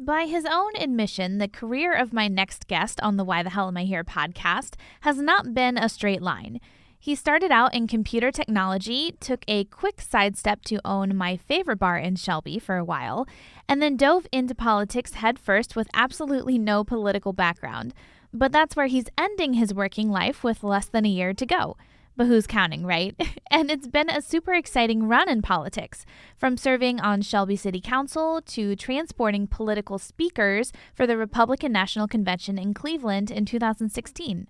By his own admission, the career of my next guest on the Why the Hell Am I Here podcast has not been a straight line. He started out in computer technology, took a quick sidestep to own my favorite bar in Shelby for a while, and then dove into politics headfirst with absolutely no political background. But that's where he's ending his working life with less than a year to go. But who's counting, right? And it's been a super exciting run in politics, from serving on Shelby City Council to transporting political speakers for the Republican National Convention in Cleveland in 2016.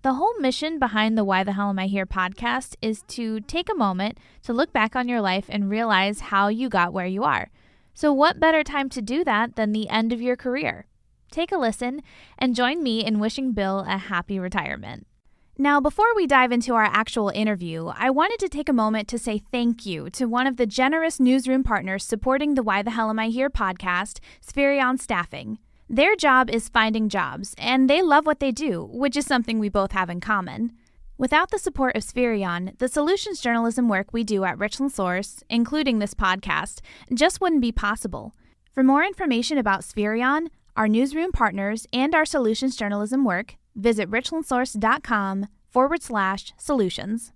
The whole mission behind the Why the Hell Am I Here podcast is to take a moment to look back on your life and realize how you got where you are. So what better time to do that than the end of your career? Take a listen and join me in wishing Bill a happy retirement. Now, before we dive into our actual interview, I wanted to take a moment to say thank you to one of the generous newsroom partners supporting the Why the Hell Am I Here podcast, Spherion Staffing. Their job is finding jobs, and they love what they do, which is something we both have in common. Without the support of Spherion, the solutions journalism work we do at Richland Source, including this podcast, just wouldn't be possible. For more information about Spherion, our newsroom partners, and our solutions journalism work, visit richlandsource.com/solutions.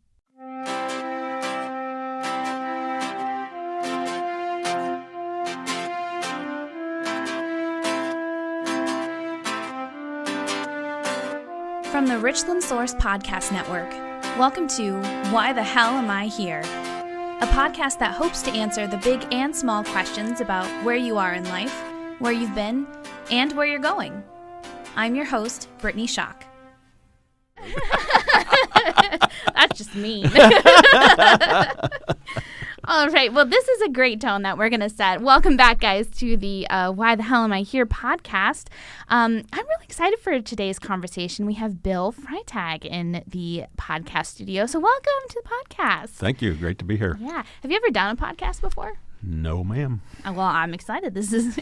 From the Richland Source Podcast Network, welcome to Why the Hell Am I Here? A podcast that hopes to answer the big and small questions about where you are in life, where you've been, and where you're going. I'm your host, Brittany Schock. That's just mean. All right. Well, this is a great tone that we're going to set. Welcome back, guys, to the Why the Hell Am I Here podcast. I'm really excited for today's conversation. We have Bill Freytag in the podcast studio. So welcome to the podcast. Thank you. Great to be here. Yeah. Have you ever done a podcast before? No, ma'am. Well, I'm excited. This is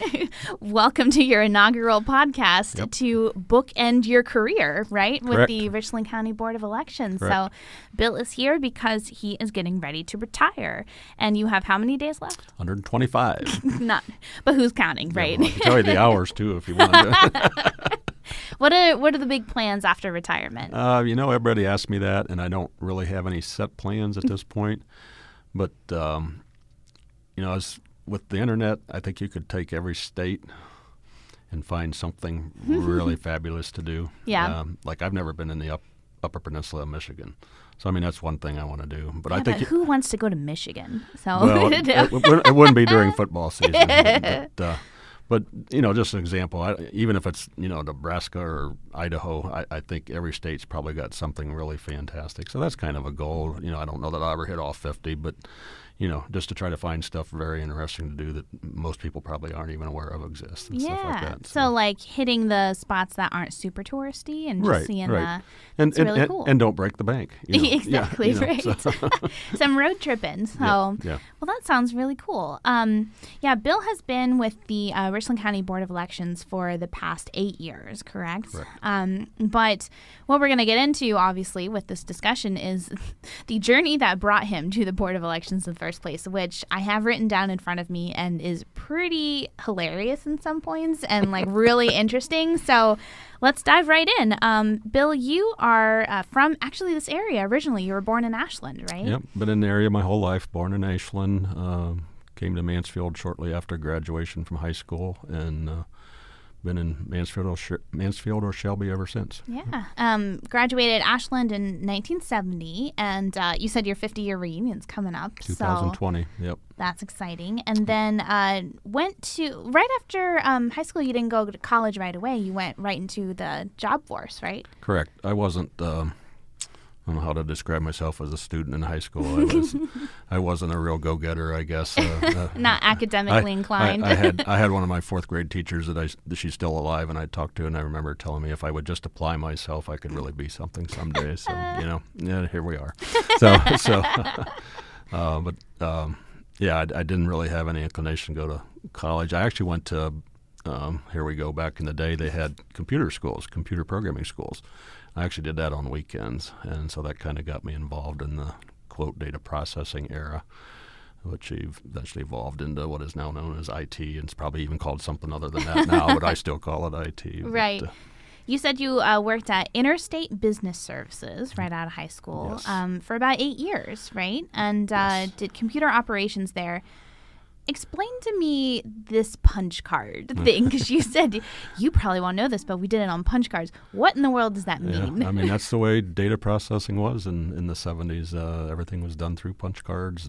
welcome to your inaugural podcast to bookend your career, right? Correct. With the Richland County Board of Elections. Correct. So Bill is here because he is getting ready to retire. And you have how many days left? 125. But who's counting, right? Well, I can tell you the hours, too, if you want to. What are the big plans after retirement? Everybody asks me that, and I don't really have any set plans at this point. But, as with the internet, I think you could take every state and find something really fabulous to do. Yeah. Like I've never been in the Upper Peninsula of Michigan. So, that's one thing I want to do. But yeah, I think who wants to go to Michigan? So well, it wouldn't be during football season. But just an example, even if it's, Nebraska or Idaho, I think every state's probably got something really fantastic. So that's kind of a goal. I don't know that I'll ever hit all 50, but, just to try to find stuff very interesting to do that most people probably aren't even aware of exists and stuff like that. So like hitting the spots that aren't super touristy and just seeing that's really cool. And don't break the bank. Exactly, right. So. Some road tripping. So, well, that sounds really cool. Bill has been with the Richland County Board of Elections for the past 8 years, correct? Correct. But what we're going to get into, obviously, with this discussion is the journey that brought him to the Board of Elections in the first place, which I have written down in front of me and is pretty hilarious in some points and like really interesting. So let's dive right in. Bill, you are from actually this area originally. You were born in Ashland, right? Yep, been in the area my whole life, born in Ashland. Came to Mansfield shortly after graduation from high school and been in Mansfield or Shelby ever since. Yeah. Graduated Ashland in 1970, and you said your 50-year reunion's coming up. 2020, so yep. That's exciting. And then went to, right after high school, you didn't go to college right away. You went right into the job force, right? Correct. I wasn't... I don't know how to describe myself as a student in high school. I wasn't a real go-getter, I guess. Not academically inclined. I had one of my fourth grade teachers that she's still alive, and I talked to, and I remember telling me if I would just apply myself, I could really be something someday. So here we are. I didn't really have any inclination to go to college. I actually went to here we go. Back in the day, they had computer programming schools. I actually did that on weekends, and so that kind of got me involved in the, quote, data processing era. which eventually evolved into what is now known as IT, and it's probably even called something other than that now, but I still call it IT. Right. You said you worked at Interstate Business Services right out of high school for about 8 years, right? And did computer operations there. Explain to me this punch card thing, because you said you probably won't know this, but we did it on punch cards. What in the world does that mean? I mean, that's the way data processing was in the 70s. Everything was done through punch cards,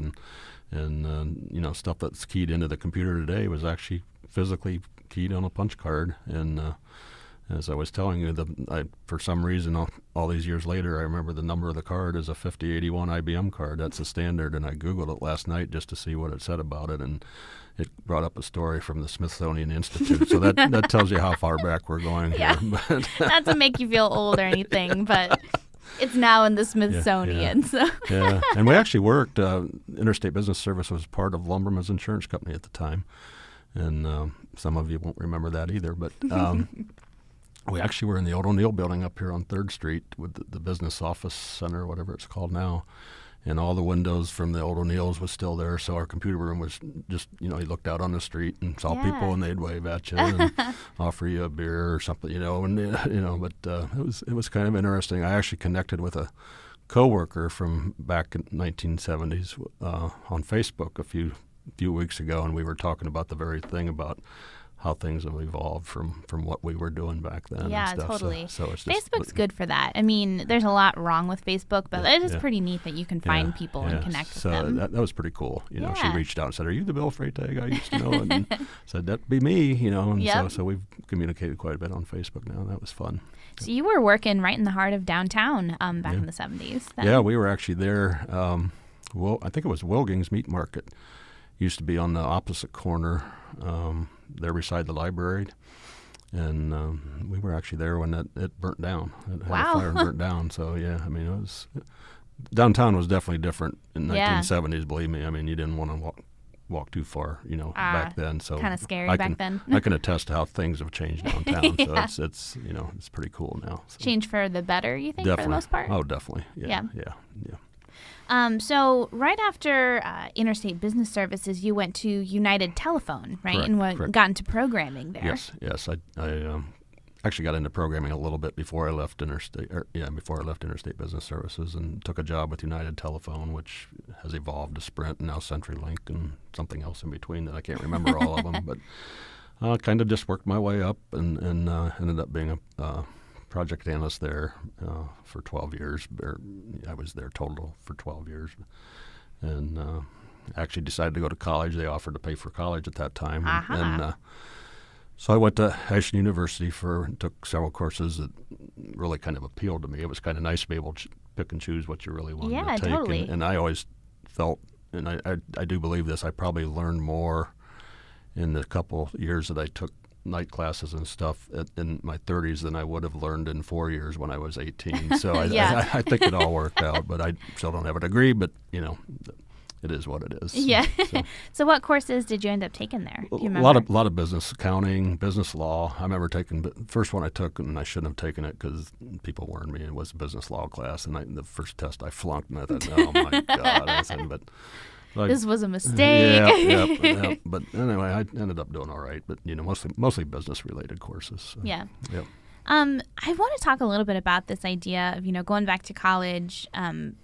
and stuff that's keyed into the computer today was actually physically keyed on a punch card. And as I was telling you, for some reason, all these years later, I remember the number of the card is a 5081 IBM card. That's a standard, and I Googled it last night just to see what it said about it, and it brought up a story from the Smithsonian Institute. So that tells you how far back we're going here. Not to make you feel old or anything, but it's now in the Smithsonian. Yeah, and we actually worked, Interstate Business Service was part of Lumberman's Insurance Company at the time, and some of you won't remember that either, but we actually were in the old O'Neill building up here on 3rd Street with the business office center, whatever it's called now. And all the windows from the old O'Neills was still there. So our computer room was just, you looked out on the street and saw people, and they'd wave at you and offer you a beer or something, but it was kind of interesting. I actually connected with a coworker from back in 1970s on Facebook a few weeks ago, and we were talking about the very thing about how things have evolved from what we were doing back then. Yeah, and stuff. totally. So it's Facebook's good for that. I mean, there's a lot wrong with Facebook, but it is pretty neat that you can find people and connect with them. So that was pretty cool. She reached out and said, "Are you the Bill Freytag I used to know?" And said, "That'd be me." And so we've communicated quite a bit on Facebook now. And that was fun. So you were working right in the heart of downtown back in the 70s. Then. Yeah, we were actually there. I think it was Wilging's Meat Market. Used to be on the opposite corner. There beside the library, and we were actually there when it burnt down. It had a fire and burnt down. So downtown was definitely different in the 1970s. Believe me, I mean, you didn't want to walk too far, back then. So kind of scary back then. I can attest to how things have changed downtown. So it's pretty cool now. So. Change for the better, you think, definitely. for the most part? Oh, definitely. Yeah. So right after Interstate Business Services, you went to United Telephone, right? Correct, and got into programming there. Yes. I actually got into programming a little bit before I left Interstate Business Services, and took a job with United Telephone, which has evolved to Sprint and now CenturyLink and something else in between that I can't remember all of them. But kind of just worked my way up and ended up being a project analyst there for 12 years. I was there total for 12 years. And actually decided to go to college. They offered to pay for college at that time. And so I went to Ashland University took several courses that really kind of appealed to me. It was kind of nice to be able to pick and choose what you really wanted to take. Totally. And I always felt, and I do believe this, I probably learned more in the couple years that I took night classes and stuff in my 30s than I would have learned in 4 years when I was 18. So I think it all worked out, but I still don't have a degree, but it is what it is. Yeah. So what courses did you end up taking there? Do you remember? A lot of business accounting, business law. I remember taking the first one I took, and I shouldn't have taken it because people warned me. It was a business law class, and the first test I flunked, and I thought, oh my God. This was a mistake. Yeah. But anyway, I ended up doing all right. But mostly business related courses. So, yeah. Yep. I want to talk a little bit about this idea of going back to college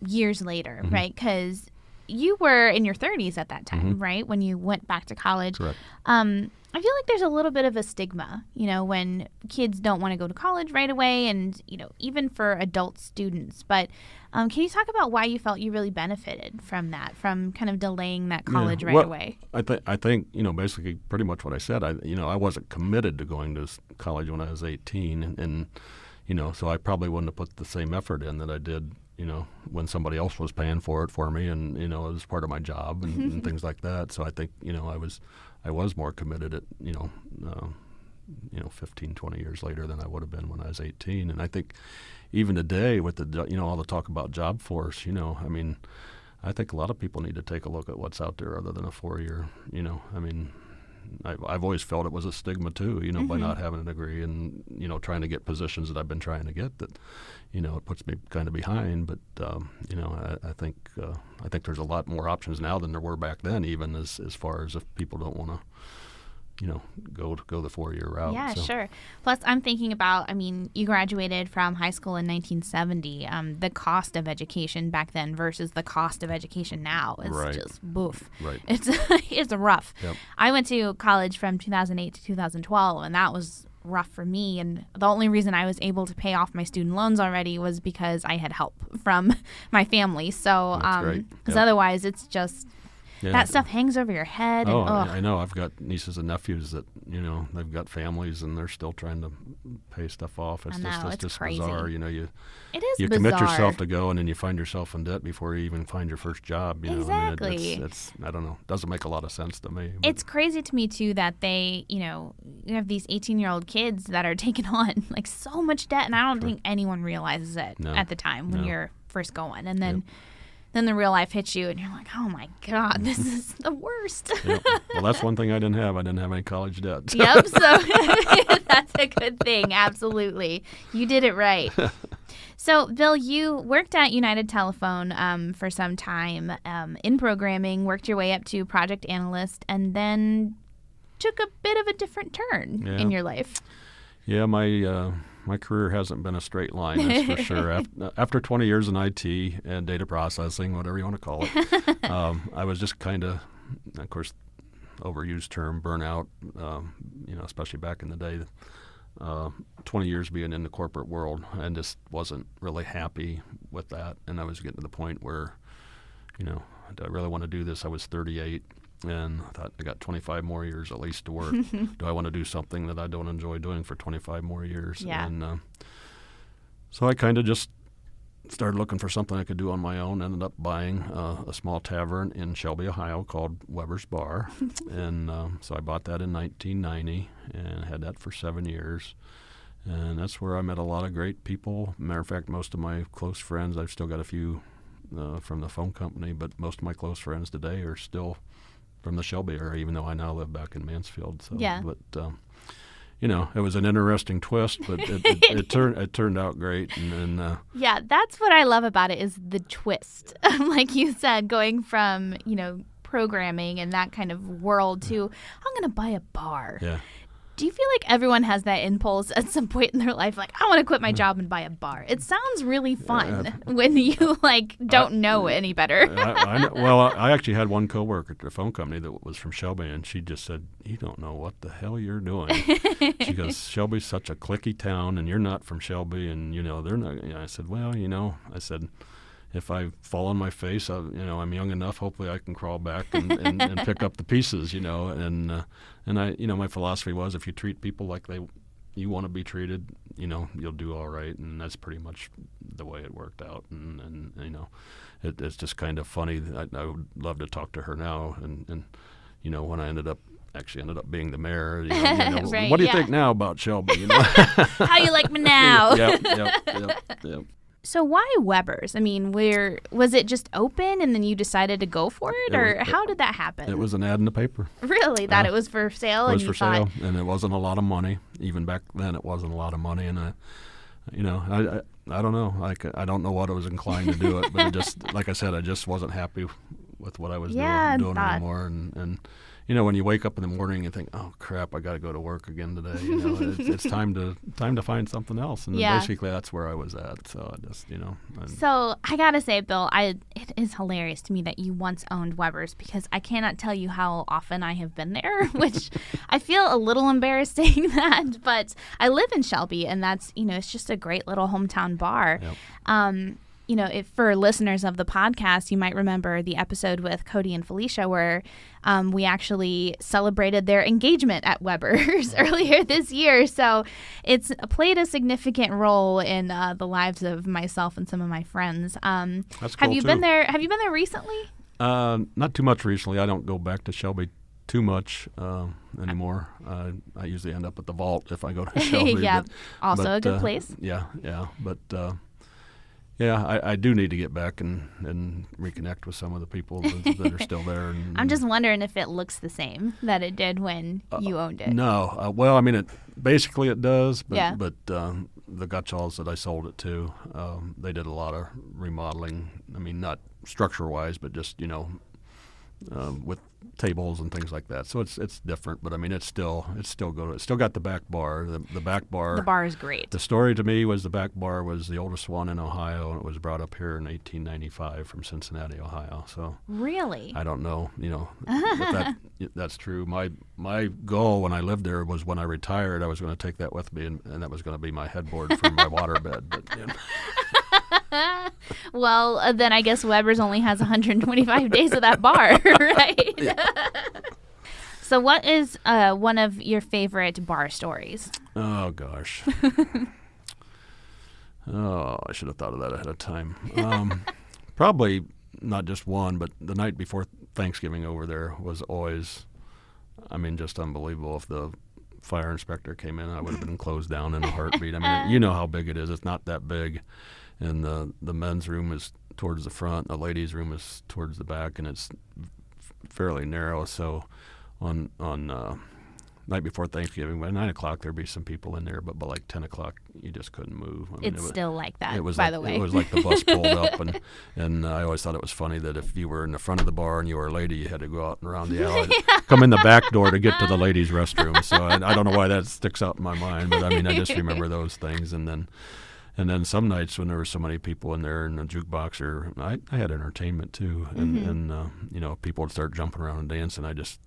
years later, right? Because you were in your 30s at that time, right? When you went back to college. Correct. I feel like there's a little bit of a stigma, when kids don't want to go to college right away, and even for adult students. But can you talk about why you felt you really benefited from that, from kind of delaying that college right away? I think basically pretty much what I said. I wasn't committed to going to college when I was 18, and so I probably wouldn't have put the same effort in that I did. When somebody else was paying for it for me, and it was part of my job and things like that. So I think I was more committed at 15, 20 years later than I would have been when I was 18. And I think even today with the all the talk about job force, I think a lot of people need to take a look at what's out there other than a 4-year. I've always felt it was a stigma too, by not having a degree and, trying to get positions that I've been trying to get that, it puts me kind of behind. But, I think there's a lot more options now than there were back then, even as far as if people don't want to, go the 4-year route. Yeah, sure. Plus, I'm thinking about, you graduated from high school in 1970. The cost of education back then versus the cost of education now is just boof. Right. It's rough. Yep. I went to college from 2008 to 2012, and that was rough for me. And the only reason I was able to pay off my student loans already was because I had help from my family. So, because otherwise it's just... Yeah. That stuff hangs over your head. Oh, and, I know. I've got nieces and nephews that, they've got families and they're still trying to pay stuff off. It's just crazy. Bizarre. It is you bizarre. Commit yourself to go and then you find yourself in debt before you even find your first job. Exactly. It's I don't know. Doesn't make a lot of sense to me. It's crazy to me, too, that they, you have these 18-year-old kids that are taking on, like, so much debt. And I don't think anyone realizes it at the time when you're first going. And then... Yep. Then the real life hits you, and you're like, oh, my God, this is the worst. Yep. Well, that's one thing I didn't have. I didn't have any college debt. Yep, so that's a good thing. Absolutely. You did it right. So, Bill, you worked at United Telephone for some time in programming, worked your way up to project analyst, and then took a bit of a different turn in your life. Yeah, my career hasn't been a straight line, that's for sure. After 20 years in IT and data processing, whatever you want to call it, I was just kind of course, overused term, burnout, especially back in the day. 20 years being in the corporate world and just wasn't really happy with that. And I was getting to the point where, do I really want to do this? I was 38. And I thought, I got 25 more years at least to work. Do I want to do something that I don't enjoy doing for 25 more years? Yeah. And so I kind of just started looking for something I could do on my own. Ended up buying a small tavern in Shelby, Ohio called Weber's Bar. And so I bought that in 1990 and had that for 7 years. And that's where I met a lot of great people. Matter of fact, most of my close friends, I've still got a few from the phone company, but most of my close friends today are still from the Shelby area, even though I now live back in Mansfield. So, yeah. But it was an interesting twist, but it turned out great. And yeah, that's what I love about it is the twist. Like you said, going from programming and that kind of world to I'm going to buy a bar. Yeah. Do you feel like everyone has that impulse at some point in their life? Like, I want to quit my job and buy a bar. It sounds really fun when you don't know any better. I actually had one coworker at the phone company that was from Shelby, and she just said, "You don't know what the hell you're doing." She goes, "Shelby's such a cliquey town, and you're not from Shelby, and they're not." I said, "Well, I said, if I fall on my face, I'm young enough. Hopefully, I can crawl back and pick up the pieces, And I, my philosophy was, if you treat people like you want to be treated, you'll do all right. And that's pretty much the way it worked out. And it's just kind of funny. I would love to talk to her now. And when I ended up being the mayor, Right, what do you think now about Shelby? How you like me now? Yep. So why Weber's? Was it just open and then you decided to go for it, or how did that happen? It was an ad in the paper. Really? That it was for sale? It was for sale, and it wasn't a lot of money. Even back then, it wasn't a lot of money, and I don't know. I don't know what I was inclined to do it, but it just, like I said, I just wasn't happy with what I was doing anymore, and when you wake up in the morning and think, oh crap, I got to go to work again today. It's time to find something else. And basically that's where I was at. So I just, So I gotta say, Bill, it is hilarious to me that you once owned Weber's, because I cannot tell you how often I have been there, which I feel a little embarrassed saying that, but I live in Shelby, and that's, it's just a great little hometown bar. Yep. If for listeners of the podcast, you might remember the episode with Cody and Felicia where we actually celebrated their engagement at Weber's earlier this year. So it's played a significant role in the lives of myself and some of my friends. That's cool, have you been there? Have you been there recently? Not too much recently. I don't go back to Shelby too much anymore. I usually end up at the Vault if I go to Shelby. Yeah, also a good place. Yeah, but. Yeah, I do need to get back and reconnect with some of the people that are still there. And, I'm just wondering if it looks the same that it did when you owned it. No. Well, I mean, it does, but, Yeah. but the Gutschalls that I sold it to, they did a lot of remodeling. I mean, not structure-wise, but just, with tables and things like that. So it's different, but I mean it's still good. It's still got the back bar. The back bar. The bar is great. The story to me was the back bar was the oldest one in Ohio, and it was brought up here in 1895 from Cincinnati, Ohio. So really, I don't know, if that's true. My goal when I lived there was when I retired, I was going to take that with me, and that was going to be my headboard for my waterbed. But, Well, then I guess Weber's only has 125 days of that bar, right? Yeah. So what is one of your favorite bar stories? Oh, gosh. I should have thought of that ahead of time. Probably not just one, but the night before Thanksgiving over there was always, just unbelievable. If the fire inspector came in, I would have been closed down in a heartbeat. I mean, you know how big it is. It's not that big. And the men's room is towards the front, the ladies' room is towards the back, and it's fairly narrow. So on night before Thanksgiving, by 9 o'clock there'd be some people in there, but by like 10 o'clock you just couldn't move. It's still like that, it was by like, the way. It was like the bus pulled up, and I always thought it was funny that if you were in the front of the bar and you were a lady, you had to go out and around the alley, come in the back door to get to the ladies' restroom. So I don't know why that sticks out in my mind, but I just remember those things. And then some nights when there were so many people in there and the jukebox, I had entertainment too, and people would start jumping around and dancing. I just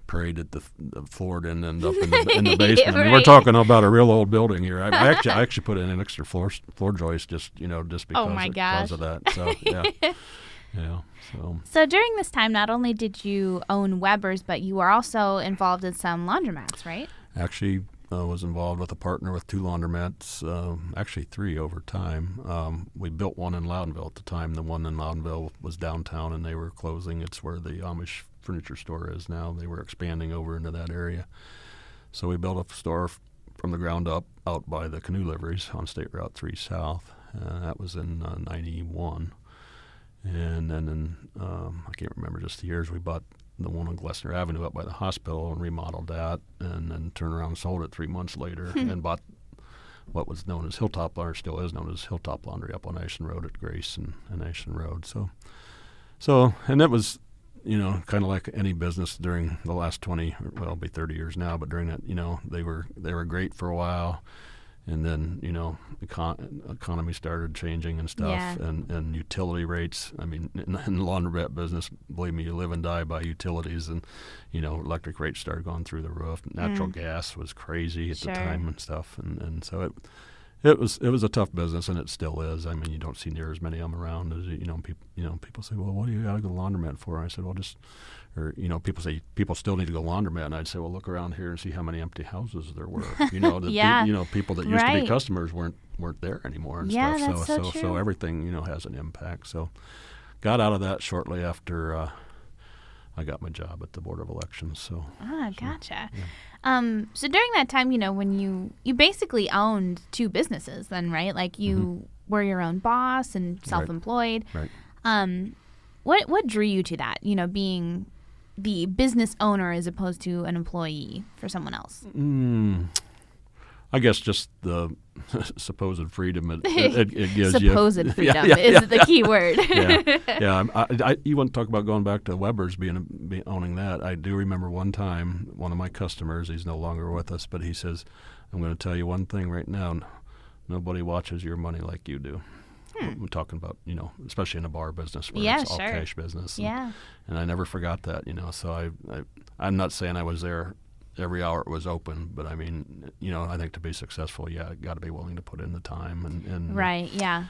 prayed that the floor didn't end up in the basement. Right. We're talking about a real old building here. I actually put in an extra floor joist just because because of that. So yeah. So during this time, not only did you own Weber's, but you were also involved in some laundromats, right? Actually. Was involved with a partner with 2 laundromats, actually 3 over time. We built one in Loudonville at the time. The one in Loudonville was downtown, and they were closing. It's where the Amish furniture store is now. They were expanding over into that area. So we built a store from the ground up out by the canoe liveries on State Route 3 South. That was in 91. And then in, I can't remember just the years, we bought the one on Glessner Avenue up by the hospital and remodeled that, and then turned around and sold it 3 months later and bought what was known as Hilltop Laundry, still is known as Hilltop Laundry, up on Ashland Road at Grace and Ashland Road. So and it was, kind of like any business during the last 20, well, it'll be 30 years now, but during that, they were great for a while. And then, economy started changing and stuff, Yeah. and utility rates. I mean, in the laundromat business, believe me, you live and die by utilities. And, electric rates started going through the roof. Natural gas was crazy at Sure. the time and stuff. And so it was a tough business, and it still is. I mean, you don't see near as many of them around as people say, well, what do you got to go to the laundromat for? And I said, well, people say people still need to go laundromat, and I'd say, well, look around here and see how many empty houses there were. Yeah. People that used to Right. be customers weren't there anymore and Yeah, stuff. that's so true. Everything has an impact. So got out of that shortly after I got my job at the Board of Elections. So Gotcha. Yeah. So during that time, when you basically owned 2 businesses then, right? Like you were your own boss and self-employed. Right. What drew you to that, being the business owner as opposed to an employee for someone else? I guess just the supposed freedom it gives you. Supposed freedom is the key word. Yeah. You want to talk about going back to Weber's owning that. I do remember one time, one of my customers, he's no longer with us, but he says, I'm going to tell you one thing right now. Nobody watches your money like you do. I'm talking about, especially in a bar business where it's all cash business. Yeah. And I never forgot that, So I'm not saying I was there every hour it was open, but I mean, I think to be successful, got to be willing to put in the time and Right. Yeah.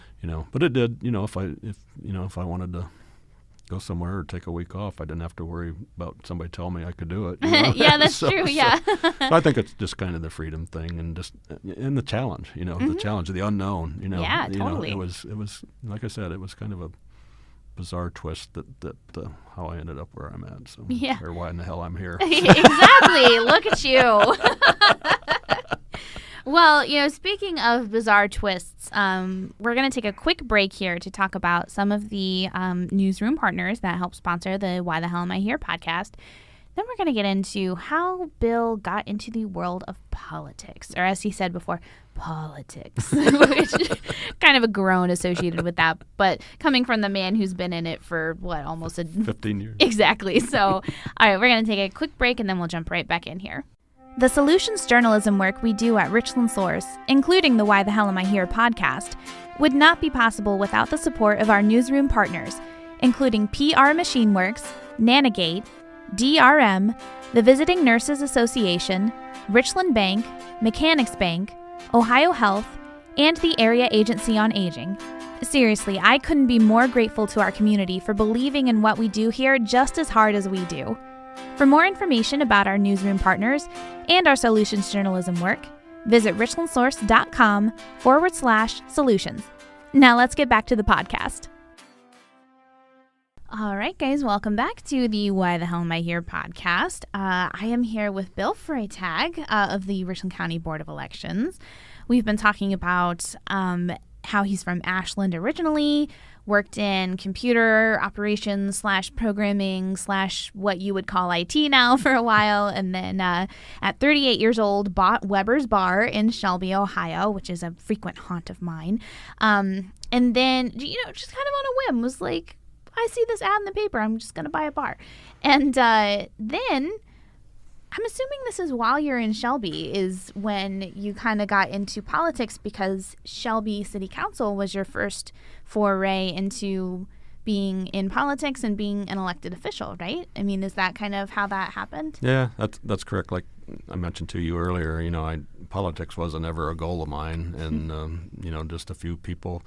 But it did, if I wanted to go somewhere or take a week off, I didn't have to worry about somebody telling me I could do it. Yeah, that's true. Yeah. So I think it's just kind of the freedom thing and the challenge, the challenge of the unknown, Yeah, totally. It was like I said, it was kind of a bizarre twist that how I ended up where I'm at. So Yeah. or why in the hell I'm here. Exactly. Look at you. Well, speaking of bizarre twists, guests. We're going to take a quick break here to talk about some of the newsroom partners that help sponsor the Why the Hell Am I Here podcast. Then we're going to get into how Bill got into the world of politics, or as he said before, politics, which kind of a groan associated with that, but coming from the man who's been in it for, almost 15 years. Exactly. So, all right, we're going to take a quick break, and then we'll jump right back in here. The solutions journalism work we do at Richland Source, including the Why the Hell Am I Here podcast, would not be possible without the support of our newsroom partners, including PR Machine Works, Nanogate, DRM, the Visiting Nurses Association, Richland Bank, Mechanics Bank, Ohio Health, and the Area Agency on Aging. Seriously, I couldn't be more grateful to our community for believing in what we do here just as hard as we do. For more information about our newsroom partners and our solutions journalism work, visit richlandsource.com/solutions. Now let's get back to the podcast. All right, guys, welcome back to the Why the Hell Am I Here podcast. I am here with Bill Freytag of the Richland County Board of Elections. We've been talking about how he's from Ashland originally, worked in computer operations / programming / what you would call IT now for a while, and then at 38 years old, bought Weber's Bar in Shelby, Ohio, which is a frequent haunt of mine. And then, just kind of on a whim, was like, I see this ad in the paper, I'm just going to buy a bar. And then I'm assuming this is while you're in Shelby is when you kind of got into politics, because Shelby City Council was your first foray into being in politics and being an elected official, right? I mean, is that kind of how that happened? Yeah, that's correct. Like I mentioned to you earlier, politics wasn't ever a goal of mine, and just a few people.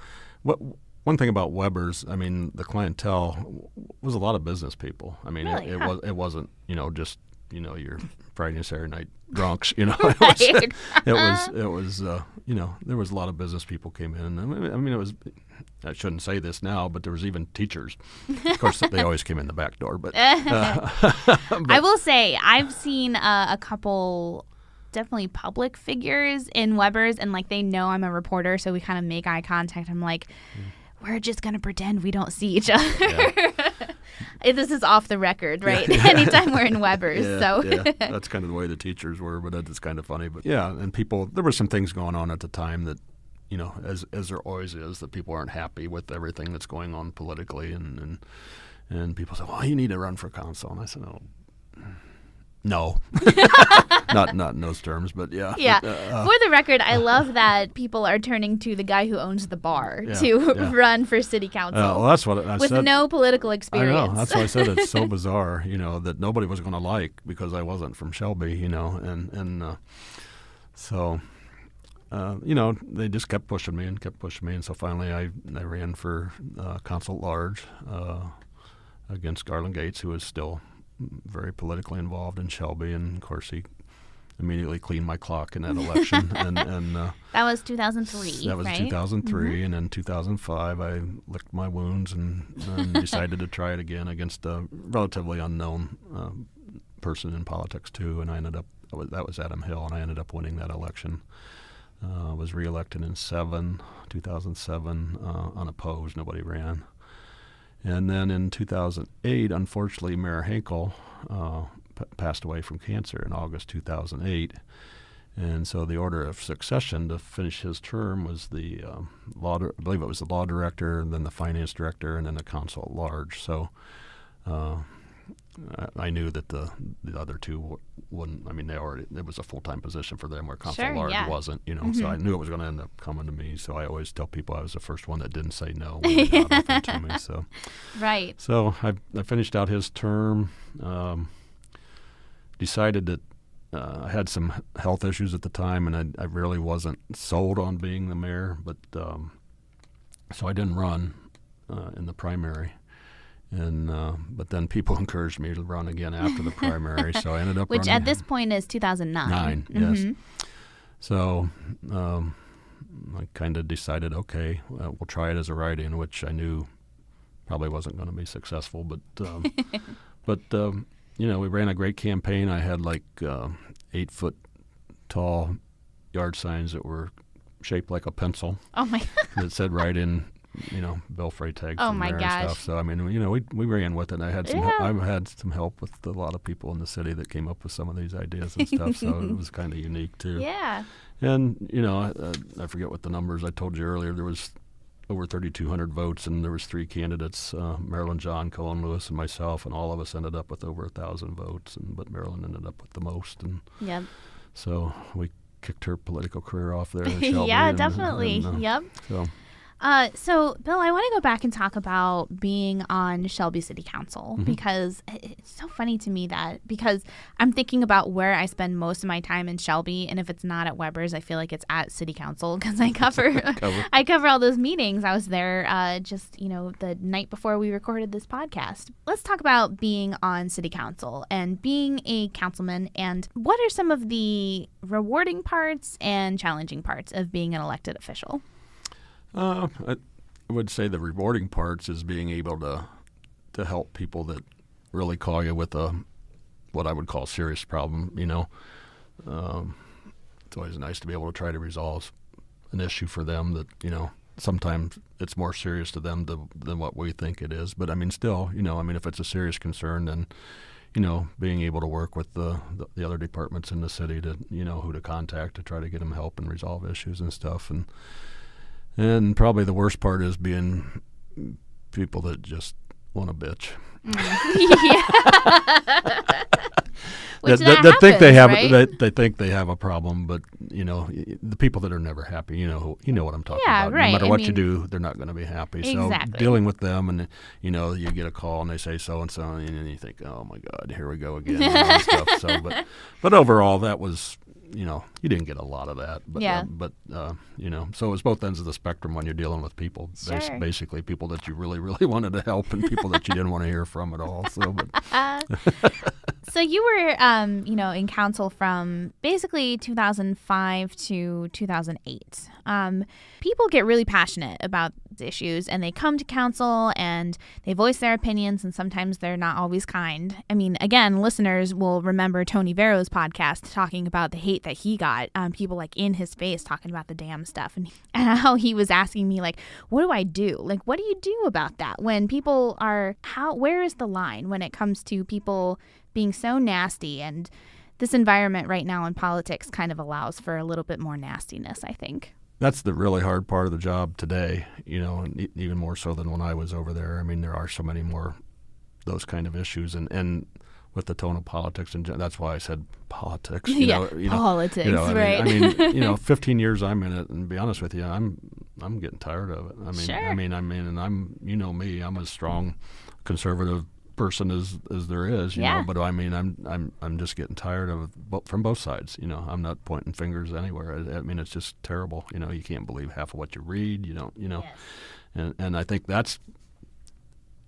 One thing about Weber's, the clientele was a lot of business people. Really? It wasn't, just your Friday and Saturday night drunks. Right. It was there was a lot of business people came in. It was. I shouldn't say this now, but there was even teachers. Of course, they always came in the back door. But I will say I've seen a couple. Definitely public figures in Weber's, and they know I'm a reporter, so we kind of make eye contact. I'm like, we're just going to pretend we don't see each other. Yeah. This is off the record, right? Yeah. Anytime we're in Weber's. Yeah, that's kind of the way the teachers were, but that's kind of funny. But yeah, and there were some things going on at the time that, as there always is, that people aren't happy with everything that's going on politically. And people say, well, you need to run for council. And I said, no. Not in those terms, but yeah. Yeah. For the record, I love that people are turning to the guy who owns the bar to run for city council. Well, that's what I said. With no political experience. I know. That's why I said it's so bizarre, that nobody was going to like because I wasn't from Shelby, so they just kept pushing me, and so finally I ran for council at large against Garland Gates, who was still very politically involved in Shelby, and of course he immediately cleaned my clock in that election. and that was 2003. That was right? 2003, mm-hmm. And in 2005 I licked my wounds and decided to try it again against a relatively unknown person in politics too, and that was Adam Hill, and I ended up winning that election. Was reelected in 2007 unopposed. Nobody ran. And then in 2008, unfortunately, Mayor Henkel passed away from cancer in August 2008. And so the order of succession to finish his term was I believe it was the law director, and then the finance director, and then the council at large. So I knew that the other two wouldn't. It was a full-time position for them, where council at large wasn't. Mm-hmm. So I knew it was going to end up coming to me. So I always tell people I was the first one that didn't say no when they got offered to me. So right. So I finished out his term. Decided that I had some health issues at the time, and I really wasn't sold on being the mayor. But so I didn't run in the primary. And but then people encouraged me to run again after the primary, so I ended up Which running. at this point is 2009. Yes. Mm-hmm. So I kind of decided, okay, we'll try it as a write-in, which I knew probably wasn't going to be successful. But we ran a great campaign. I had 8-foot tall yard signs that were shaped like a pencil. Oh my! That said right in, Bill Freytag. Oh from my there gosh! And stuff. So I mean, we ran with it. And I had some. I've had some help with a lot of people in the city that came up with some of these ideas and stuff. So it was kind of unique too. Yeah. And I forget what the numbers I told you earlier. There was over 3,200 votes, and there was 3 candidates: Marilyn, John, Cohen, Lewis, and myself, and all of us ended up with over 1,000 votes. But Marilyn ended up with the most. And yep. So we kicked her political career off there. In Shelby, yeah, definitely. Yep. So, Bill, I want to go back and talk about being on Shelby City Council because it's so funny to me because I'm thinking about where I spend most of my time in Shelby, and if it's not at Weber's, I feel like it's at City Council because I cover all those meetings. I was there just the night before we recorded this podcast. Let's talk about being on City Council and being a councilman, and what are some of the rewarding parts and challenging parts of being an elected official? I would say the rewarding parts is being able to help people that really call you with what I would call serious problem. It's always nice to be able to try to resolve an issue for them that sometimes it's more serious to them than what we think it is. But I mean, still, if it's a serious concern, then being able to work with the other departments in the city to who to contact to try to get them help and resolve issues and stuff. And probably the worst part is being people that just want to bitch. That think they have right? they think they have a problem, but the people that are never happy, you know what I'm talking about. Right. No matter what you do, they're not going to be happy. Exactly. So dealing with them, and you get a call and they say so and so, and you think, oh my God, here we go again. And all this stuff. So, but overall, that was. You didn't get a lot of that, but so it was both ends of the spectrum when you're dealing with people. Sure. Basically, people that you really, really wanted to help, and people that you didn't want to hear from at all. So, So you were, in council from basically 2005 to 2008. People get really passionate about issues, and they come to council and they voice their opinions, and sometimes they're not always kind. I mean, again, listeners will remember Tony Vero's podcast talking about the hate that he got, people like in his face talking about the damn stuff, and how he was asking me, like, what do I do? Like, what do you do about that when people are, where is the line when it comes to people being so nasty? And this environment right now in politics kind of allows for a little bit more nastiness, I think. That's the really hard part of the job today, and even more so than when I was over there. I mean, there are so many more those kind of issues, and with the tone of politics, and that's why I said politics. Politics, right? I mean, 15 years I'm in it, and to be honest with you, I'm getting tired of it. I mean, sure. and I'm me, I'm a strong conservative person as there is, you know. But I mean, I'm just getting tired of it from both sides. I'm not pointing fingers anywhere. I mean, it's just terrible. You can't believe half of what you read. Yes. And I think that's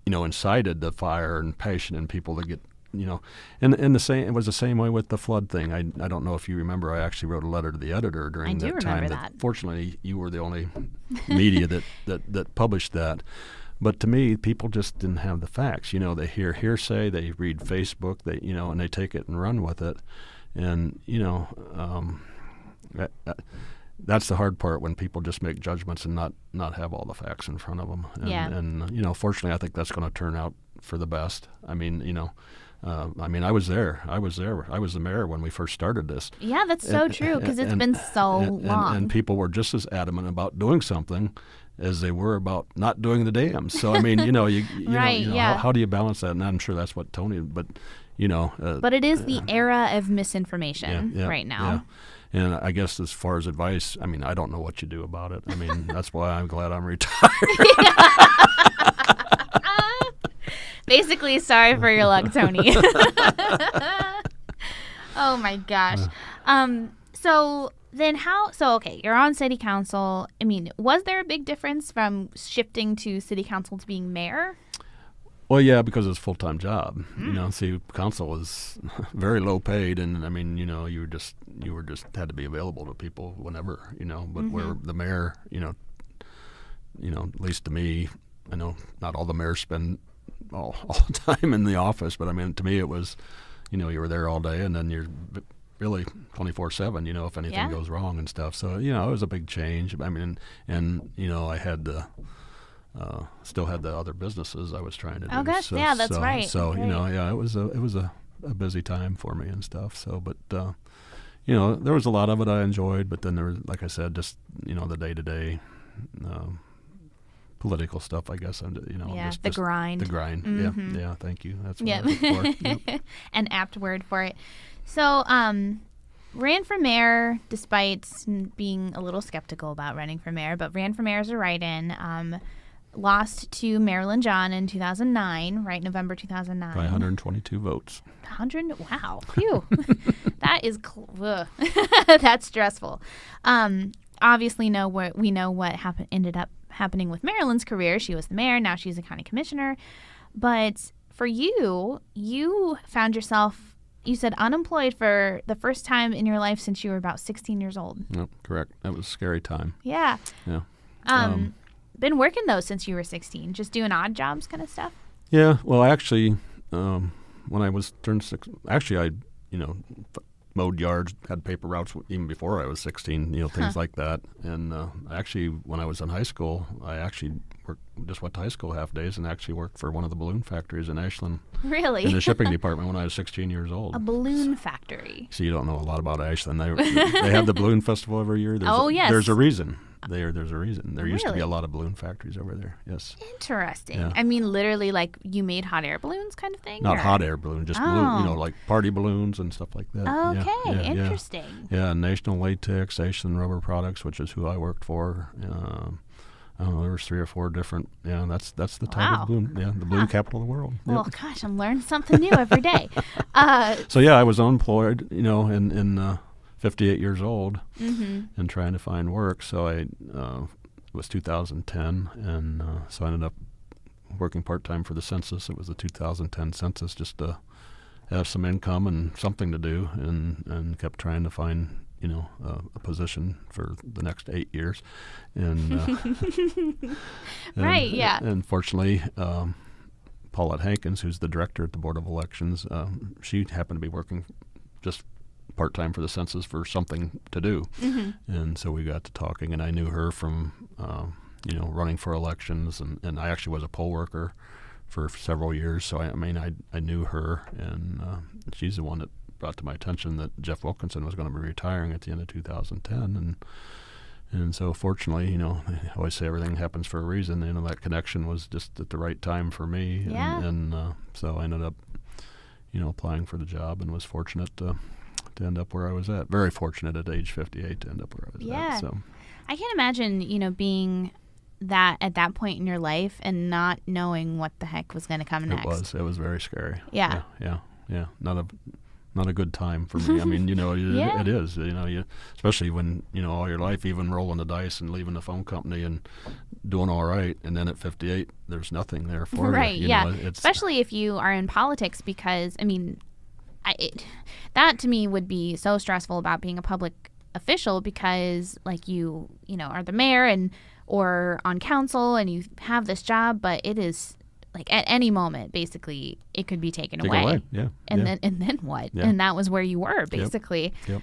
incited the fire and passion in people to get. And it was the same way with the flood thing. I don't know if you remember. I actually wrote a letter to the editor during that time. Fortunately, you were the only media that published that. But to me, people just didn't have the facts. They hear hearsay, they read Facebook, and they take it and run with it. And that's the hard part, when people just make judgments and not have all the facts in front of them. And fortunately, I think that's going to turn out for the best. I mean, I was there. I was the mayor when we first started this. Yeah, that's so true, because it's been so long. And people were just as adamant about doing something as they were about not doing the dams. So I mean, how do you balance that? And I'm sure that's what Tony. But But it is the era of misinformation right now. Yeah. And I guess as far as advice, I mean, I don't know what you do about it. I mean, that's why I'm glad I'm retired. Basically, sorry for your luck, Tony. Oh my gosh. Okay, you're on city council. I mean, was there a big difference from shifting to city council to being mayor? Well, yeah, because it's a full-time job. City council was very low paid, and I mean, you were just had to be available to people whenever, But where the mayor, at least to me, I know not all the mayors spend all the time in the office, but I mean, to me, it was, you were there all day, and then you're really 24/7. If anything Yeah. goes wrong and stuff. So it was a big change. I mean, and I had the still had the other businesses I was trying to do. Oh gosh, yeah, that's right. So Right. it was a busy time for me and stuff. So, but there was a lot of it I enjoyed, but then there was, like I said, just the day-to-day political stuff, I guess. Yeah, just the grind. The grind. Mhm. Yeah. Thank you. That's what Yep. I was looking for. Yep. An apt word for it. So, ran for mayor despite being a little skeptical about running for mayor, but ran for mayor as a write-in. Lost to Marilyn John in 2009, right? November 2009. By 122 votes. 100? Wow. Phew. That is, that's stressful. Obviously, we know what ended up happening with Marilyn's career. She was the mayor. Now she's a county commissioner. But for you found yourself, you said, unemployed for the first time in your life since you were about 16 years old. Yep, correct. That was a scary time. Yeah. Yeah. Been working, though, since you were 16, just doing odd jobs kind of stuff? Yeah. Well, actually, when I was turned 6, actually, I, mowed yards, had paper routes even before I was 16, things like that. And actually, when I was in high school, I actually just went to high school half days and actually worked for one of the balloon factories in Ashland. Really? In the shipping department when I was 16 years old. A balloon factory. So you don't know a lot about Ashland. They have the balloon festival every year. Yes. There's a reason. There's a reason. There used to be Really? a lot of balloon factories over there. Yes. Interesting. Yeah. I mean, literally, like, you made hot air balloons kind of thing? Not or? hot air balloons, just balloon, like party balloons and stuff like that. Okay, Yeah. interesting. Yeah, National Latex, Ashland Rubber Products, which is who I worked for. I don't know, there was 3 or 4 different. Yeah, that's the type Wow. of balloon. Yeah, the balloon capital of the world. Yep. Well, gosh, I'm learning something new every day. So yeah, I was unemployed, in 58 years old, and trying to find work. So it was 2010, and so I ended up working part-time for the census. It was the 2010 census, just to have some income and something to do, and kept trying to find a position for the next 8 years, and Right, yeah. And fortunately, Paulette Hankins, who's the director at the Board of Elections, she happened to be working just part-time for the census for something to do, and so we got to talking, and I knew her from running for elections, and I actually was a poll worker for several years, so I knew her, and she's the one that brought to my attention that Jeff Wilkinson was going to be retiring at the end of 2010, and so fortunately, I always say everything happens for a reason. That connection was just at the right time for me, and so I ended up, applying for the job, and was fortunate to end up where I was at. Very fortunate at age 58 to end up where I was at. So I can't imagine, being that at that point in your life and not knowing what the heck was going to come next. It was very scary. Yeah. Yeah. Not a good time for me. I mean, it is. Especially when all your life, even rolling the dice and leaving the phone company and doing all right, and then at 58, there's nothing there for you. Right. Yeah. Especially if you are in politics, because that to me would be so stressful about being a public official, because like you are the mayor or on council and you have this job, but it is like at any moment, basically, it could be taken away. Yeah. And then what? Yeah. And that was where you were, basically. Yep.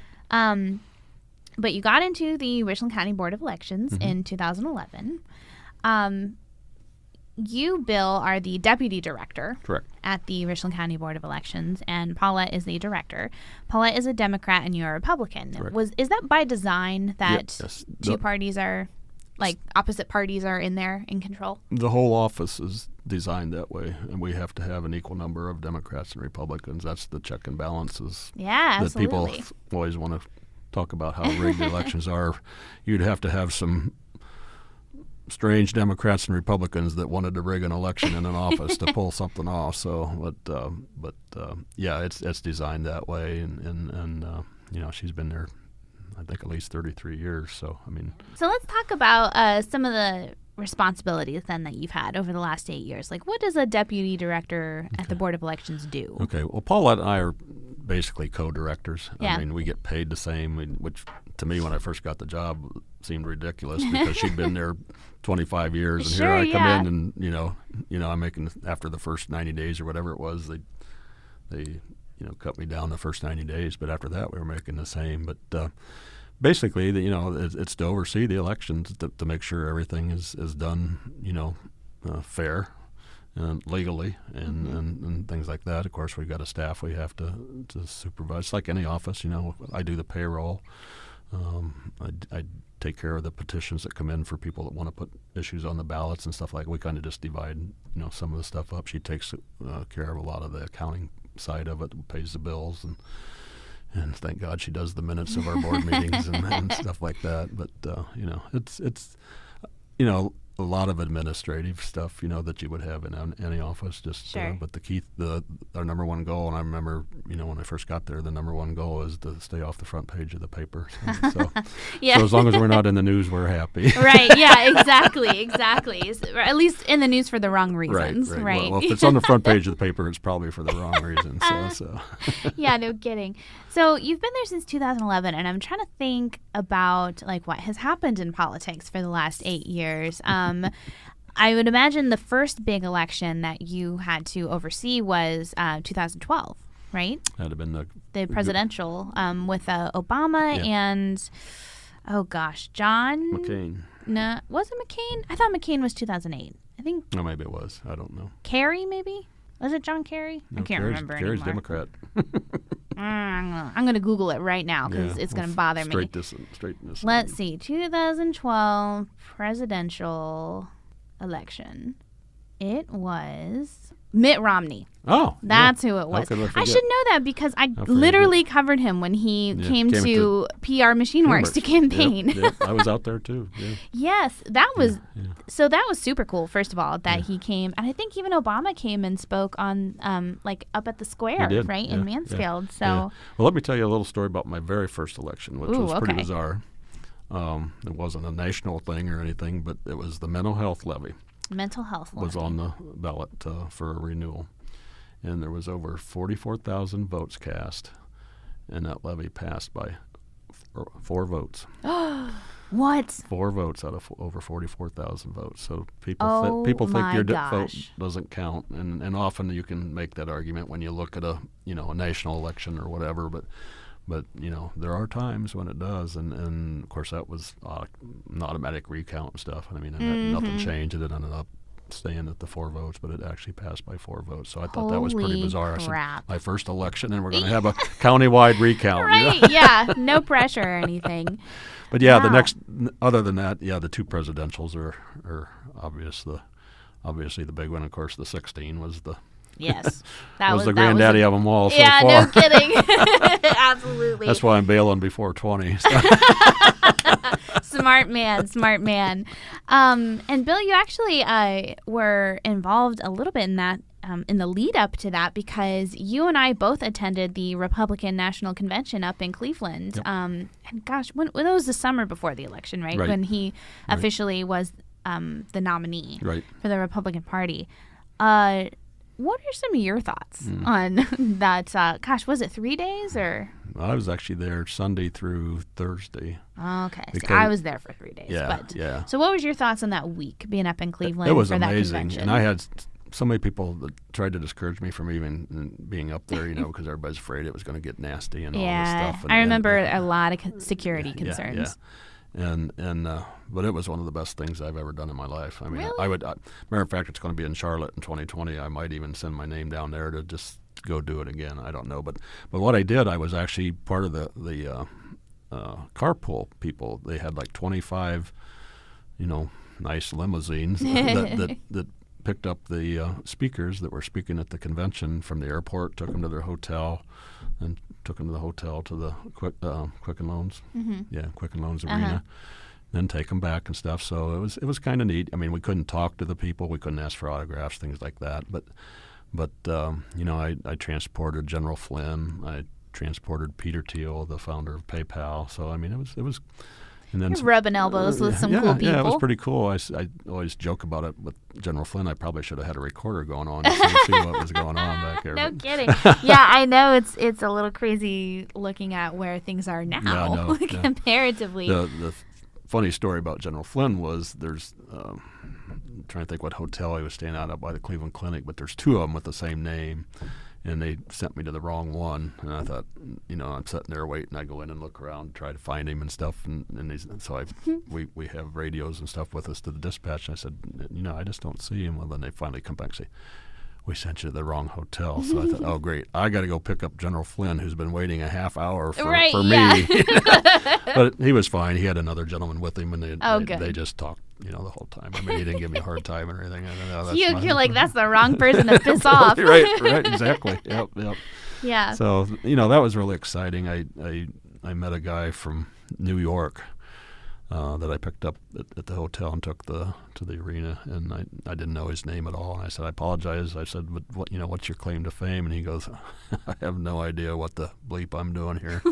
But you got into the Richland County Board of Elections in 2011. You, Bill, are the deputy director. Correct. At the Richland County Board of Elections, and Paulette is the director. Paulette is a Democrat and you're a Republican. Correct. Is that by design that Yes. two parties are, like opposite parties are in control? The whole office is designed that way, and we have to have an equal number of Democrats and Republicans. That's the check and balances. Yeah, that people absolutely. always want to talk about how rigged the elections are. You'd have to have some strange Democrats and Republicans that wanted to rig an election in an office to pull something off. So, but yeah, it's designed that way, and she's been there, I think, at least 33 years. So So let's talk about some of the responsibilities then that you've had over the last 8 years. Like, what does a deputy director at the Board of Elections do? Okay. Well, Paulette and I are basically co-directors. Yeah. We get paid the same, which to me, when I first got the job, seemed ridiculous because she'd been there 25 years, and Sure, here I come yeah. in, and I'm making, after the first 90 days or whatever it was, they cut me down the first 90 days, but after that we were making the same. But basically, it's to oversee the elections, to make sure everything is done, fair and legally and things like that. Of course, we've got a staff we have to supervise. It's like any office, I do the payroll. I take care of the petitions that come in for people that want to put issues on the ballots and stuff like that. We kind of just divide, some of the stuff up. She takes care of a lot of the accounting side of it, pays the bills, and thank God she does the minutes of our board meetings and stuff like that. But it's a lot of administrative stuff, that you would have in any office. Just sure. But our number one goal, and I remember, when I first got there, the number one goal is to stay off the front page of the paper. So, yeah. So as long as we're not in the news, we're happy. Right. Yeah. Exactly. At least in the news for the wrong reasons. Right. Well, if it's on the front page of the paper, it's probably for the wrong reasons. So. Yeah. No kidding. So you've been there since 2011, and I'm trying to think about what has happened in politics for the last 8 years. I would imagine the first big election that you had to oversee was 2012, right? That'd have been the presidential with Obama and, John McCain. No, was it McCain? I thought McCain was 2008. I think. No, maybe it was. I don't know. Kerry, maybe? Was it John Kerry? No, I can't remember anymore. Kerry's Democrat. I'm going to Google it right now because it's going to bother me. Straightness. Let's see. 2012 presidential election. It was Mitt Romney. Oh. That's who it was. I should know that because I literally covered him when he came to PR Machine Works to campaign. Yep. I was out there too. Yeah. Yes, that was so that was super cool. First of all, that he came, and I think even Obama came and spoke on up at the square, right in Mansfield. Yeah. So, well, let me tell you a little story about my very first election, which was pretty bizarre. It wasn't a national thing or anything, but it was the mental health levy. Mental health levy was on the ballot for a renewal. And there was over 44,000 votes cast, and that levy passed by 4 votes. What? 4 votes out of over 44,000 votes. So people think your vote doesn't count, and often you can make that argument when you look at a national election or whatever. But there are times when it does, and of course that was an automatic recount and stuff. And I mean, nothing changed. It ended up staying at the 4 votes, but it actually passed by 4 votes. So I thought that was pretty bizarre. Crap. I said, my first election, and we're going to have a countywide recount. Right? Yeah, no pressure or anything. But yeah, other than that, the 2 presidentials are obviously the big one. Of course, the 16 was the. Yes, that was the granddaddy of them all so far. Yeah, no kidding. Absolutely. That's why I'm bailing before 20. So. Smart man. And Bill, you actually were involved a little bit in that, in the lead up to that, because you and I both attended the Republican National Convention up in Cleveland. Yep. And gosh, when it was the summer before the election, right? When he officially was the nominee for the Republican Party. What are some of your thoughts on that? Was it 3 days or? Well, I was actually there Sunday through Thursday. Okay, so I was there for 3 days. Yeah. So what was your thoughts on that week being up in Cleveland? It was for amazing, that convention? And I had so many people that tried to discourage me from even being up there, because everybody's afraid it was going to get nasty and all this stuff. I remember a lot of security concerns. Yeah. But it was one of the best things I've ever done in my life. I mean, really? Matter of fact, it's going to be in Charlotte in 2020. I might even send my name down there to just go do it again. I don't know, but what I did, I was actually part of the carpool people. They had like 25, nice limousines that picked up the speakers that were speaking at the convention from the airport, took them to their hotel, and took them to the hotel to the Quicken Loans, Quicken Loans Arena, then take them back and stuff. So it was kind of neat. I mean, we couldn't talk to the people, we couldn't ask for autographs, things like that. But I transported General Flynn, I transported Peter Thiel, the founder of PayPal. So I mean, it was. And then you're rubbing elbows with some cool people. Yeah, it was pretty cool. I always joke about it with General Flynn. I probably should have had a recorder going on to see what was going on back there. No kidding. Yeah, I know it's a little crazy looking at where things are now comparatively. The funny story about General Flynn was there's I'm trying to think what hotel he was staying out by the Cleveland Clinic, but there's 2 of them with the same name. and they sent me to the wrong one. And I thought, I'm sitting there waiting. I go in and look around, try to find him and stuff. And we have radios and stuff with us to the dispatch. And I said, I just don't see him. Well, then they finally come back and say, we sent you to the wrong hotel. So I thought, oh, great. I got to go pick up General Flynn, who's been waiting a half hour for me. But he was fine. He had another gentleman with him, and they just talked, the whole time. I mean, he didn't give me a hard time or anything. You're like, that's the wrong person to piss off. Right, exactly. Yep. Yeah. So, that was really exciting. I met a guy from New York that I picked up at the hotel and took to the arena, and I didn't know his name at all. And I said, I apologize. I said, but what's your claim to fame? And he goes, I have no idea what the bleep I'm doing here.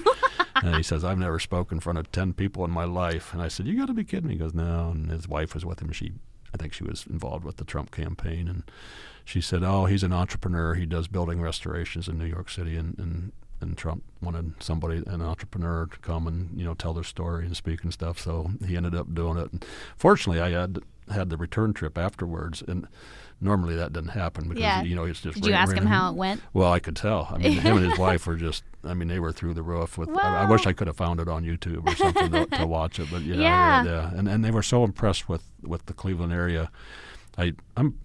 And he says, I've never spoken in front of 10 people in my life. And I said, you got to be kidding me. He goes, no. And his wife was with him. I think she was involved with the Trump campaign. And she said, oh, he's an entrepreneur. He does building restorations in New York City. And Trump wanted an entrepreneur, to come and, tell their story and speak and stuff. So he ended up doing it. And fortunately, I had the return trip afterwards. And normally that didn't happen because, it's just. Did you ask him how it went? Well, I could tell. I mean, him and his wife were just, they were through the roof. I wish I could have found it on YouTube or something to watch it. But, Yeah. And they were so impressed with the Cleveland area. I'm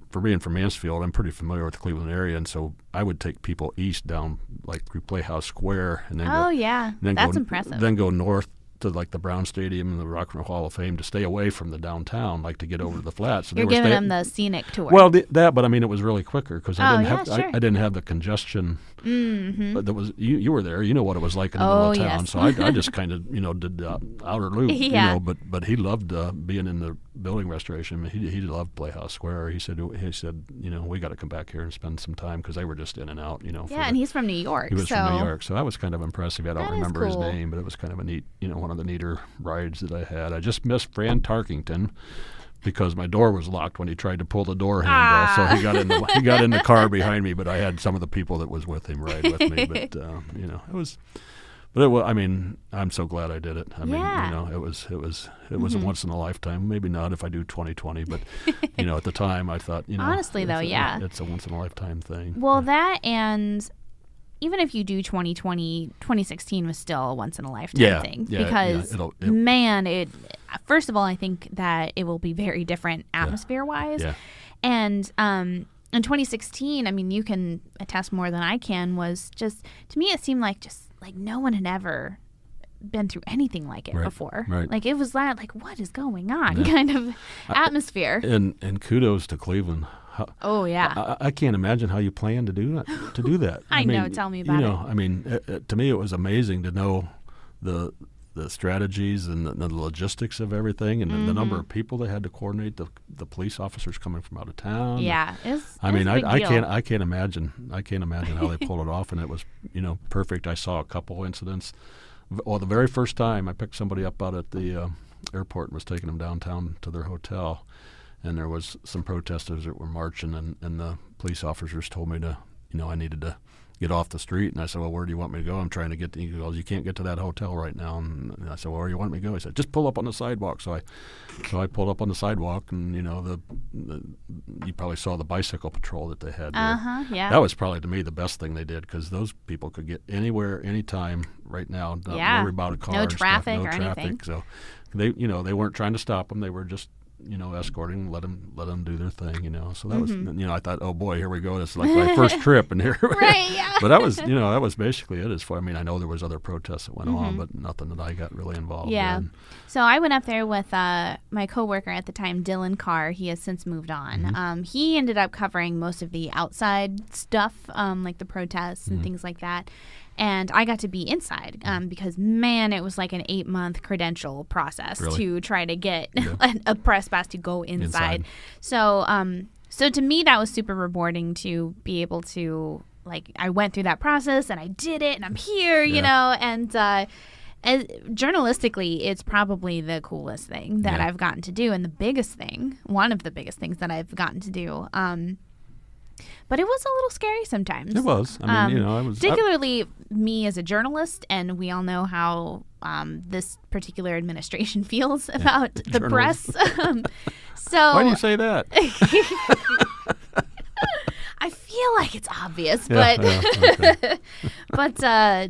for being from Mansfield, I'm pretty familiar with the Cleveland area, and so I would take people east down like through Playhouse Square, and then that's impressive. Then go north to like the Brown Stadium and the Rock and Roll Hall of Fame to stay away from the downtown, like to get over to the flats. So You're giving them the scenic tour. Well, but it was really quicker because I didn't have the congestion. Mm-hmm. But there was you were there. You know what it was like in the middle of town. Yes. So I just kind of did the outer loop. Yeah. But he loved being in the building restoration. He loved Playhouse Square. He said we got to come back here and spend some time because they were just in and out. And he's from New York. He was from New York, so that was kind of impressive. I don't remember his cool. name, but it was kind of a neat, one of the neater rides that I had. I just missed Fran Tarkington because my door was locked when he tried to pull the door handle. So he got in the car behind me, but I had some of the people that was with him ride with me. But it was. But I'm so glad I did it. It was a once in a lifetime. Maybe not if I do 2020, but at the time I thought, honestly though, it's a once in a lifetime thing. Well, that and even if you do 2020, 2016 was still a once in a lifetime thing because first of all, I think that it will be very different atmosphere wise. Yeah. And in 2016, you can attest more than I can, was just, to me, it seemed like no one had ever been through anything like it before. Right. Like it was like, what is going on kind of atmosphere. And kudos to Cleveland. Oh yeah. I can't imagine how you plan to do that. I know. Tell me about it. To me, it was amazing to know the strategies and the logistics of everything, and the number of people they had to coordinate. The police officers coming from out of town. Yeah, I can't imagine how they pulled it off, and it was perfect. I saw a couple incidents. Well, the very first time I picked somebody up out at the airport and was taking them downtown to their hotel, and there was some protesters that were marching, and the police officers told me I needed to get off the street. And I said, well, where do you want me to go? I'm trying to get to, he goes, you can't get to that hotel right now. And I said, well, where do you want me to go? He said, just pull up on the sidewalk. So I pulled up on the sidewalk, and you probably saw the bicycle patrol that they had there. Yeah. That was probably, to me, the best thing they did, because those people could get anywhere, anytime, right now. Don't worry about a car. No traffic or anything. Anything. So they weren't trying to stop them. They were just escorting, let them do their thing, So that was, I thought, oh boy, here we go. This is like my first trip, and here. Right, yeah. But that was basically it. As far, I know there was other protests that went on, but nothing that I got really involved in. So I went up there with my coworker at the time, Dylan Carr. He has since moved on. He ended up covering most of the outside stuff, like the protests and things like that. And I got to be inside because, man, it was like an 8-month credential process to try to get a press pass to go inside. So to me, that was super rewarding to be able to, I went through that process and I did it and I'm here, and journalistically, it's probably the coolest thing that I've gotten to do, and one of the biggest things that I've gotten to do. But it was a little scary sometimes. It was. Particularly me as a journalist, and we all know how this particular administration feels about the press. So why do you say that? I feel feel like it's obvious, Yeah, but okay. but I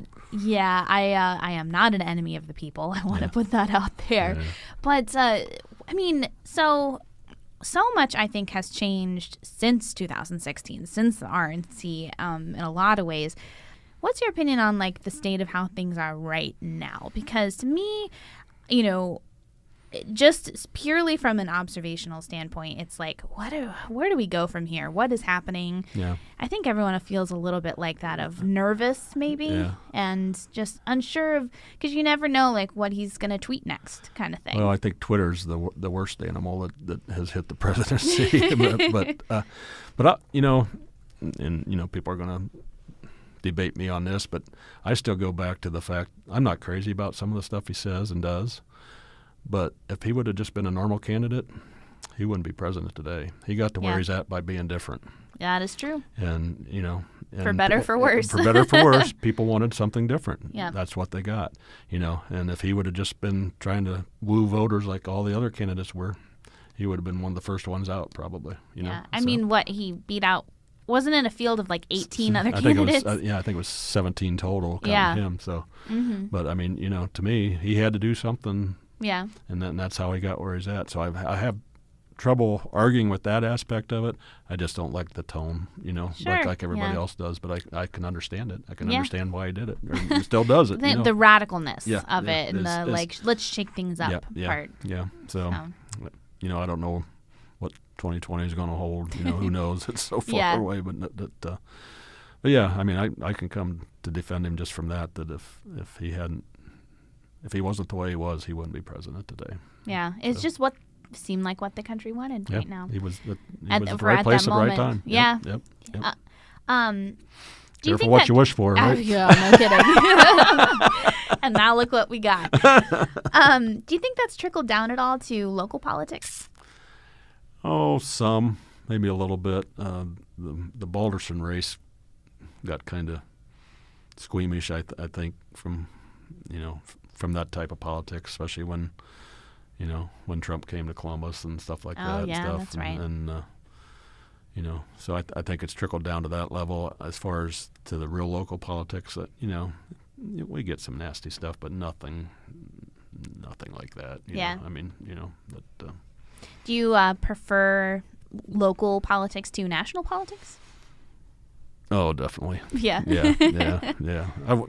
am not an enemy of the people. I want to put that out there. Yeah. But I mean, so much I think has changed since 2016, since the RNC, in a lot of ways. What's your opinion on like the state of how things are right now? Because to me, you know, just purely from an observational standpoint, it's like, where do we go from here? What is happening? Yeah. I think everyone feels a little bit like that, of nervous maybe, and just unsure of, because you never know like what he's going to tweet next, kind of thing. Well, I think Twitter's the worst animal that has hit the presidency. but you know, and you know, people are going to debate me on this, but I still go back to the fact I'm not crazy about some of the stuff he says and does. But if he would have just been a normal candidate, he wouldn't be president today. He got to where he's at by being different. That is true. And, you know. For better, for worse. For better, for worse, people wanted something different. Yeah. That's what they got, you know. And if he would have just been trying to woo voters like all the other candidates were, he would have been one of the first ones out probably, you know. I mean, what, he beat out, wasn't in a field of like 18 other candidates? I think it was 17 total counting him. So, But, I mean, you know, to me, he had to do something. Yeah. And that's how he got where he's at. So I have trouble arguing with that aspect of it. I just don't like the tone, you know, like everybody else does. But I can understand it. I can understand why he did it, or he still does it. The radicalness of it, and the like, let's shake things up part. Yeah. So, you know, I don't know what 2020 is going to hold. You know, who knows? It's so far away. But yeah, I mean, I can come to defend him just from that if he wasn't the way he was, he wouldn't be president today. Yeah, it's just what seemed like what the country wanted right now. He was at the right place at the right time. Yeah. Yep. Do you Careful think what you wish for, right? Yeah, no kidding. And now look what we got. Do you think that's trickled down at all to local politics? Oh, some, maybe a little bit. The Balderson race got kind of squeamish, I think, from that type of politics, especially when Trump came to Columbus and stuff like that. Yeah, that's right. And you know, so I think it's trickled down to that level. As far as to the real local politics, you know, we get some nasty stuff, but nothing like that. You know? I mean, you know, but. Do you prefer local politics to national politics? Oh, definitely. Yeah. Yeah.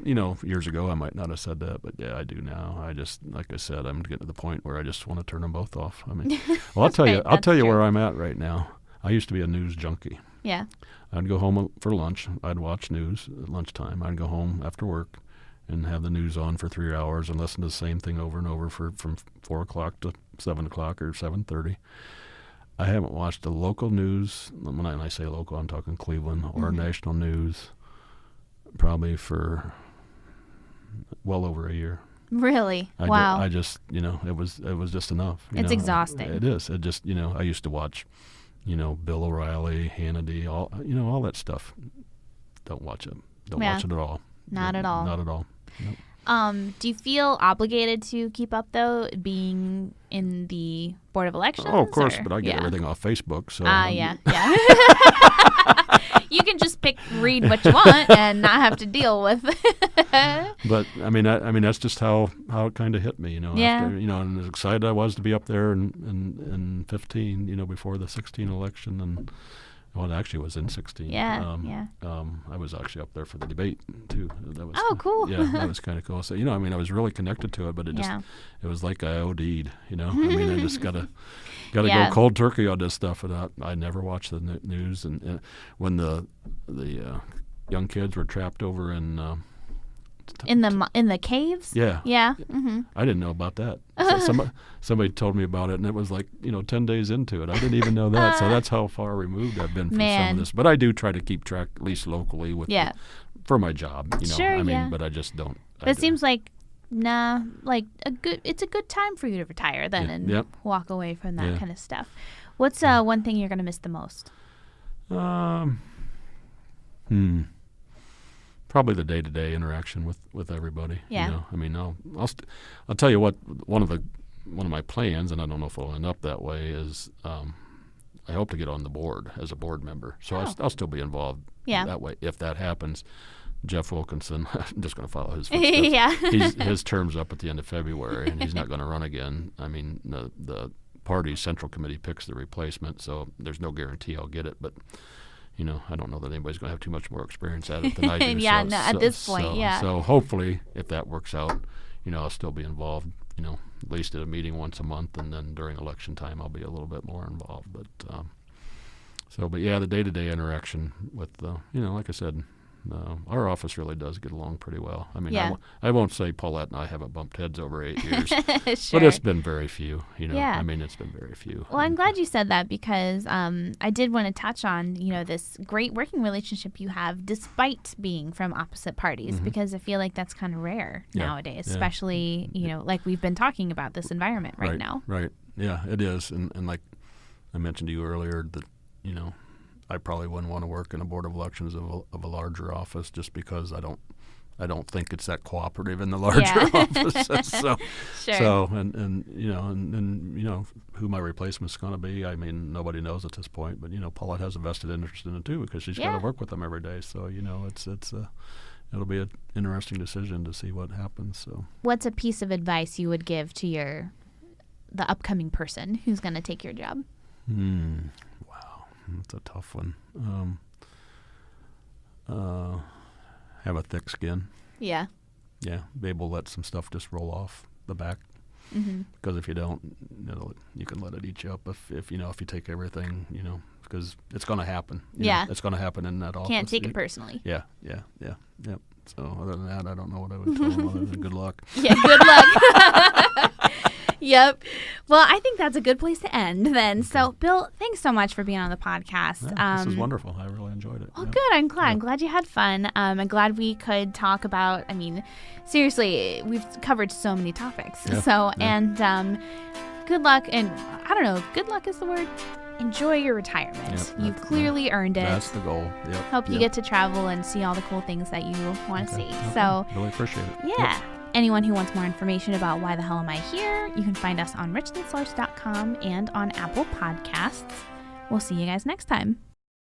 You know, years ago I might not have said that, but yeah, I do now. I just, like I said, I'm getting to the point where I just want to turn them both off. I mean, well, I'll tell you where I'm at right now. I used to be a news junkie. Yeah. I'd go home for lunch. I'd watch news at lunchtime. I'd go home after work and have the news on for 3 hours and listen to the same thing over and over from 4 o'clock to 7 o'clock or 7:30. I haven't watched the local news. When I say local, I'm talking Cleveland or national news, probably for well over a year. Really? Wow. I just, you know, it was just enough. It's exhausting. It is. It just, you know, I used to watch, you know, Bill O'Reilly, Hannity, all that stuff. Don't watch it. Don't watch it at all. Not at all. Not at all. Nope. Do you feel obligated to keep up, though, being in the Board of Elections? Oh, of course, but I get everything off Facebook. So yeah. You can just read what you want and not have to deal with. But I mean, that's just how it kind of hit me, you know. Yeah. After, you know, and as excited I was to be up there in 15, you know, before the 16 election, and well, it actually was in 16. Yeah. I was actually up there for the debate too. That was cool. Yeah, that was kind of cool. So, you know, I mean, I was really connected to it, but it was like I OD'd, you know. I mean, I just gotta go cold turkey on this stuff, and I never watched the news. And when the young kids were trapped over in the caves. Yeah. Mm-hmm. I didn't know about that. So somebody told me about it, and it was like, you know, 10 days into it. I didn't even know that. So that's how far removed I've been from some of this. But I do try to keep track, at least locally, with for my job. You know, sure, I mean, but I just don't. But it seems like it's a good time for you to retire then and walk away from that kind of stuff. What's one thing you're going to miss the most? Probably the day-to-day interaction with everybody. Yeah. You know, I mean, I'll tell you what. One of my plans, and I don't know if it'll end up that way, is I hope to get on the board as a board member. So I'll still be involved that way if that happens. Jeff Wilkinson, I'm just going to follow his footsteps. Yeah. His term's up at the end of February, and he's not going to run again. I mean, the party's central committee picks the replacement, so there's no guarantee I'll get it. But, I don't know that anybody's going to have too much more experience at it than I do. At this point. So hopefully, if that works out, I'll still be involved, at least at a meeting once a month, and then during election time I'll be a little bit more involved. But the day-to-day interaction with, like I said, our office really does get along pretty well. I mean, I won't say Paulette and I haven't bumped heads over 8 years, Sure. but it's been very few. I mean, it's been very few. Well, I'm glad you said that because I did want to touch on, this great working relationship you have despite being from opposite parties, because I feel like that's kind of rare nowadays, especially, like we've been talking about this environment right now. Right. Yeah, it is. And like I mentioned to you earlier that, I probably wouldn't want to work in a board of elections of a larger office just because I don't think it's that cooperative in the larger offices. So, Sure. So and who my replacement's going to be. I mean, nobody knows at this point, but Paulette has a vested interest in it too because she's got to work with them every day. So it'll be an interesting decision to see what happens. So, what's a piece of advice you would give to the upcoming person who's going to take your job? Wow, that's a tough one. Have a thick skin. Yeah. Yeah, be able to let some stuff just roll off the back. Because if you don't, you can let it eat you up. If you take everything, because it's going to happen. It's going to happen in that office. Can't take it personally. Yeah. So other than that, I don't know what I would tell them other than good luck. Yeah, good luck. Yep. Well, I think that's a good place to end then. Okay. So, Bill, thanks so much for being on the podcast. Yeah, this is wonderful. I really enjoyed it. Well, good. I'm glad. I'm glad you had fun. I'm glad we could talk about, seriously, we've covered so many topics. And good luck. And I don't know if good luck is the word. Enjoy your retirement. You've clearly earned it. That's the goal. Yep. Hope you get to travel and see all the cool things that you want to see. Okay. So, really appreciate it. Yeah. Yep. Anyone who wants more information about Why the Hell Am I Here, you can find us on richlandsource.com and on Apple Podcasts. We'll see you guys next time.